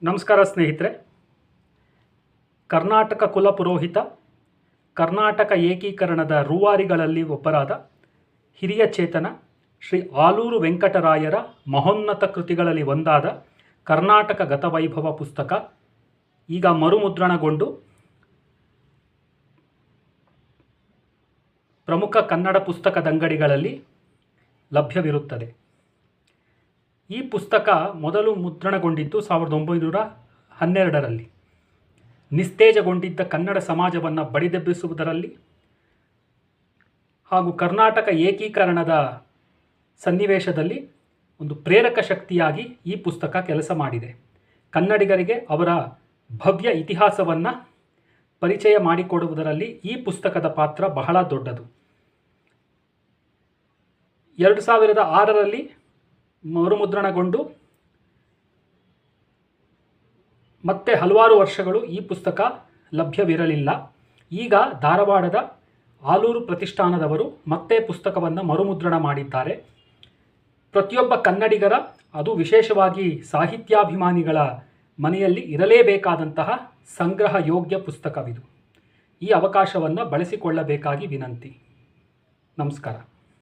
ನಮಸ್ಕಾರ ಸ್ನೇಹಿತರೆ. ಕರ್ನಾಟಕ ಕುಲಪುರೋಹಿತ, ಕರ್ನಾಟಕ ಏಕೀಕರಣದ ರೂವಾರಿಗಳಲ್ಲಿ ಒಬ್ಬರಾದ ಹಿರಿಯ ಚೇತನ ಶ್ರೀ ಆಲೂರು ವೆಂಕಟರಾಯರ ಮಹೋನ್ನತ ಕೃತಿಗಳಲ್ಲಿ ಒಂದಾದ ಕರ್ನಾಟಕ ಗತವೈಭವ ಪುಸ್ತಕ ಈಗ ಮರುಮುದ್ರಣಗೊಂಡು ಪ್ರಮುಖ ಕನ್ನಡ ಪುಸ್ತಕದಂಗಡಿಗಳಲ್ಲಿ ಲಭ್ಯವಿರುತ್ತದೆ. ಈ ಪುಸ್ತಕ ಮೊದಲು ಮುದ್ರಣಗೊಂಡಿದ್ದು 1912ರಲ್ಲಿ. ನಿಸ್ತೇಜಗೊಂಡಿದ್ದ ಕನ್ನಡ ಸಮಾಜವನ್ನು ಬಡಿದೆಬ್ಬಿಸುವುದರಲ್ಲಿ ಹಾಗೂ ಕರ್ನಾಟಕ ಏಕೀಕರಣದ ಸನ್ನಿವೇಶದಲ್ಲಿ ಒಂದು ಪ್ರೇರಕ ಶಕ್ತಿಯಾಗಿ ಈ ಪುಸ್ತಕ ಕೆಲಸ ಮಾಡಿದೆ. ಕನ್ನಡಿಗರಿಗೆ ಅವರ ಭವ್ಯ ಇತಿಹಾಸವನ್ನು ಪರಿಚಯ ಮಾಡಿಕೊಡುವುದರಲ್ಲಿ ಈ ಪುಸ್ತಕದ ಪಾತ್ರ ಬಹಳ ದೊಡ್ಡದು. 2006ರಲ್ಲಿ ಮರುಮುದ್ರಣಗೊಂಡು ಮತ್ತೆ ಹಲವಾರು ವರ್ಷಗಳು ಈ ಪುಸ್ತಕ ಲಭ್ಯವಿರಲಿಲ್ಲ. ಈಗ ಧಾರವಾಡದ ಆಲೂರು ಪ್ರತಿಷ್ಠಾನದವರು ಮತ್ತೆ ಪುಸ್ತಕವನ್ನು ಮರುಮುದ್ರಣ ಮಾಡಿದ್ದಾರೆ. ಪ್ರತಿಯೊಬ್ಬ ಕನ್ನಡಿಗರ, ಅದು ವಿಶೇಷವಾಗಿ ಸಾಹಿತ್ಯಾಭಿಮಾನಿಗಳ ಮನೆಯಲ್ಲಿ ಇರಲೇಬೇಕಾದಂತಹ ಸಂಗ್ರಹ ಯೋಗ್ಯ ಪುಸ್ತಕವಿದು. ಈ ಅವಕಾಶವನ್ನು ಬಳಸಿಕೊಳ್ಳಬೇಕಾಗಿ ವಿನಂತಿ. ನಮಸ್ಕಾರ.